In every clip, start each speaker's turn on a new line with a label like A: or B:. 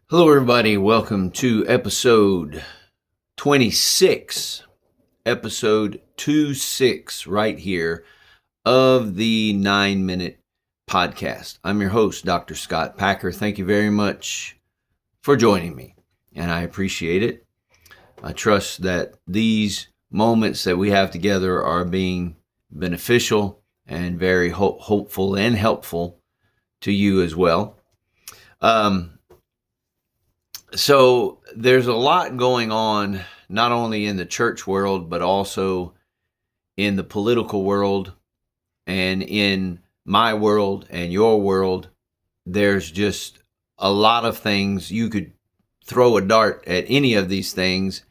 A: Hello, everybody. Welcome to episode 26, episode 26, right here of the 9-Minute Podcast. I'm your host, Dr. Scott Packer. Thank you very much for joining me, and I appreciate it. I trust that these moments that we have together are being beneficial and very hopeful and helpful to you as well. So there's a lot going on, not only in the church world, but also in the political world and in my world and your world. There's just a lot of things. You could throw a dart at any of these things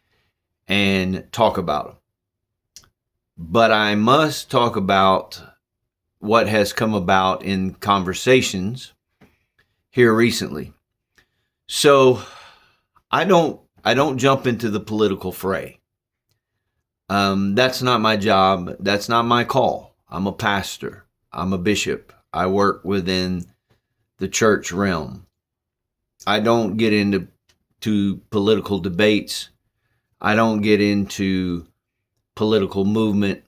A: and talk about them. But I must talk about what has come about in conversations here recently. So I don't jump into the political fray. That's not my job. That's not my call. I'm a pastor. I'm a bishop. I work within the church realm. I don't get into political debates. I don't get into political movement.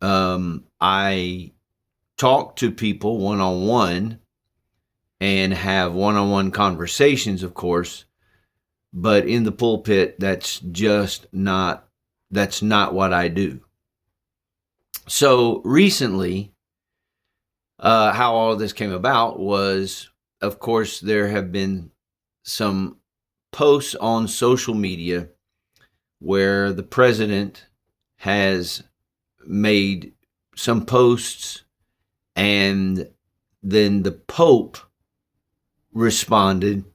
A: I talk to people one-on-one and have one-on-one conversations, of course. But in the pulpit, that's not what I do. So recently, how all of this came about was, of course, there have been some posts on social media where the president has made some posts, and then the Pope responded.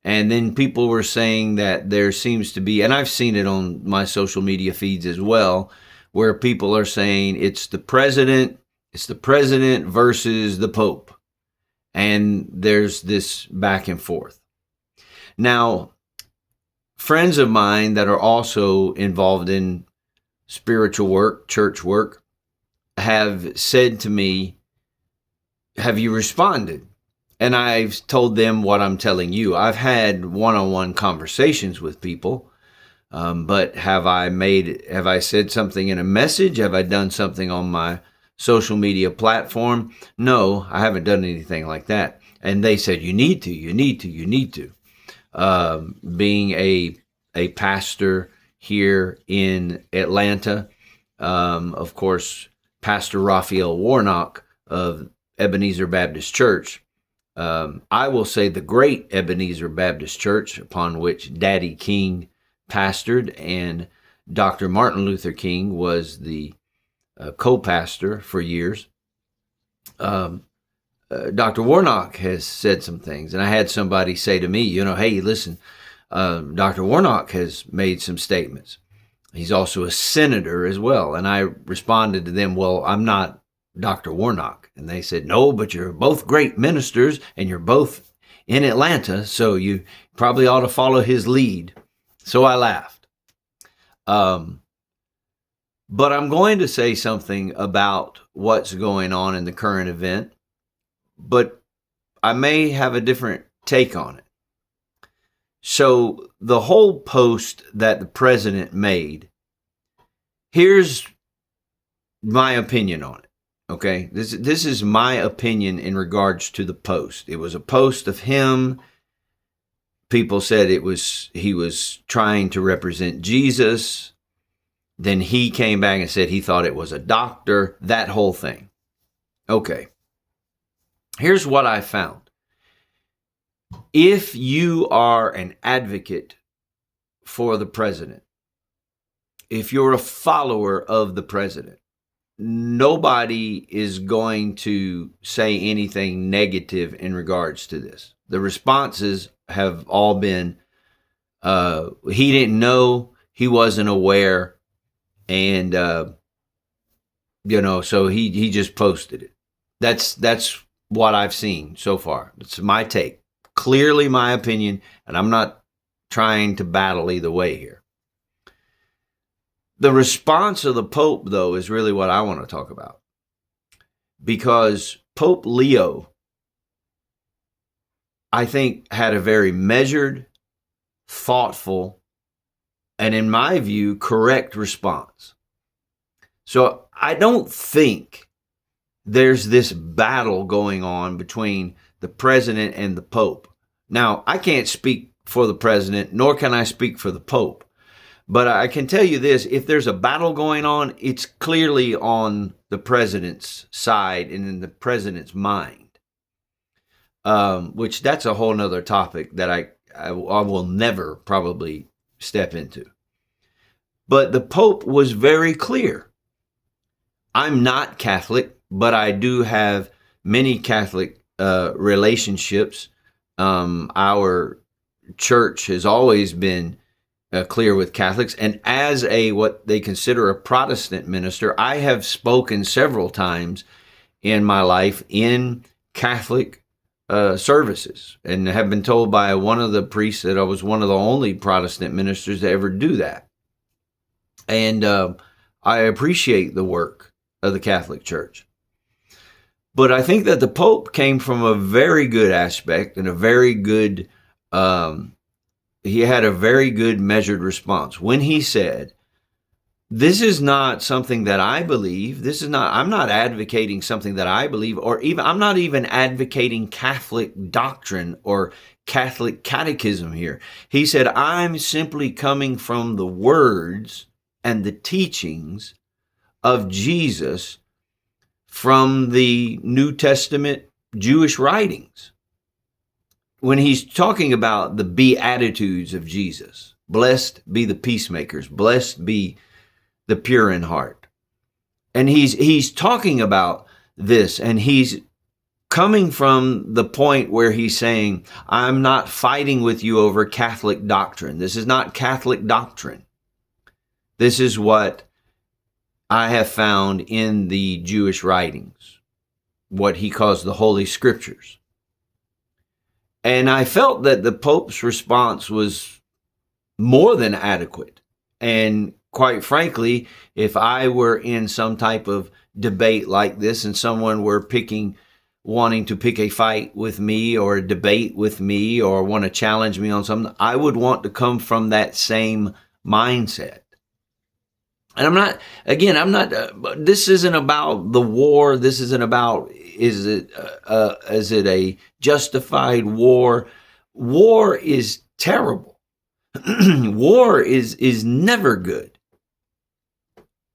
A: And then people were saying that there seems to be, and I've seen it on my social media feeds as well, where people are saying it's the president versus the Pope. And there's this back and forth. Now, friends of mine that are also involved in spiritual work, church work, have said to me, have you responded? And I've told them what I'm telling you. I've had one-on-one conversations with people, but have I said something in a message? Have I done something on my social media platform? No, I haven't done anything like that. And they said, you need to. Being a pastor here in Atlanta, of course, Pastor Raphael Warnock of Ebenezer Baptist Church, I will say the great Ebenezer Baptist Church, upon which Daddy King pastored, and Dr. Martin Luther King was the co-pastor for years. Dr. Warnock has said some things, and I had somebody say to me, hey, listen, Dr. Warnock has made some statements. He's also a senator as well. And I responded to them, well, I'm not Dr. Warnock. And they said, no, but you're both great ministers and you're both in Atlanta, so you probably ought to follow his lead. So I laughed. But I'm going to say something about what's going on in the current event, but I may have a different take on it. So the whole post that the president made, here's my opinion on it. Okay, this is my opinion in regards to the post. It was a post of him. People said he was trying to represent Jesus. Then he came back and said he thought it was a doctor, that whole thing. Okay, here's what I found. If you are an advocate for the president, if you're a follower of the president, nobody is going to say anything negative in regards to this. The responses have all been, he didn't know, he wasn't aware, and, so he just posted it. That's what I've seen so far. It's my take. Clearly my opinion, and I'm not trying to battle either way here. The response of the Pope, though, is really what I want to talk about. Because Pope Leo, I think, had a very measured thoughtful, and in my view, correct response. So I don't think there's this battle going on between the president and the Pope. Now, I can't speak for the president, nor can I speak for the Pope. But I can tell you this, if there's a battle going on, it's clearly on the president's side and in the president's mind, which that's a whole nother topic that I will never probably step into. But the Pope was very clear. I'm not Catholic, but I do have many Catholic relationships. Our church has always been clear with Catholics. And as what they consider a Protestant minister, I have spoken several times in my life in Catholic services, and have been told by one of the priests that I was one of the only Protestant ministers to ever do that. And I appreciate the work of the Catholic Church. But I think that the Pope came from a very good aspect and a very good, he had a very good measured response when he said, this is not something that I believe. I'm not advocating something that I believe, or even, I'm not even advocating Catholic doctrine or Catholic catechism here. He said, I'm simply coming from the words and the teachings of Jesus from the New Testament Jewish writings. When he's talking about the Beatitudes of Jesus, blessed be the peacemakers, blessed be the pure in heart. And he's talking about this, and he's coming from the point where he's saying, I'm not fighting with you over Catholic doctrine. This is not Catholic doctrine. This is what I have found in the Jewish writings, what he calls the Holy Scriptures. And I felt that the Pope's response was more than adequate. And quite frankly, if I were in some type of debate like this and someone were wanting to pick a fight with me or a debate with me or want to challenge me on something, I would want to come from that same mindset. And this isn't about the war. This isn't about, is it a justified war? War is terrible. War is never good.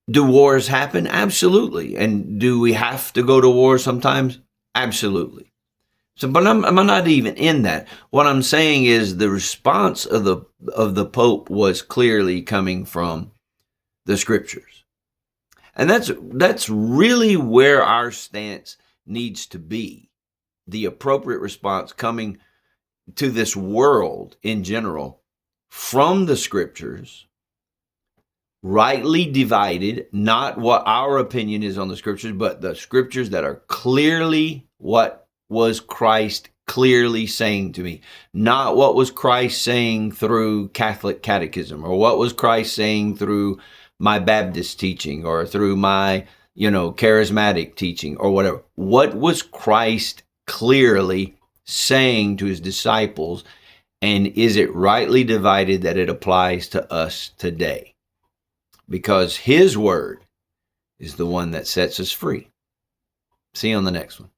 A: Do wars happen? Absolutely. And do we have to go to war sometimes? Absolutely. So, but I'm not even in that. What I'm saying is the response of the Pope was clearly coming from the Scriptures. And that's really where our stance needs to be. The appropriate response coming to this world in general from the Scriptures, rightly divided, not what our opinion is on the Scriptures, but the Scriptures that are clearly what was Christ clearly saying to me, not what was Christ saying through Catholic catechism, or what was Christ saying through my Baptist teaching, or through my, charismatic teaching, or whatever. What was Christ clearly saying to his disciples, and is it rightly divided that it applies to us today? Because his word is the one that sets us free. See you on the next one.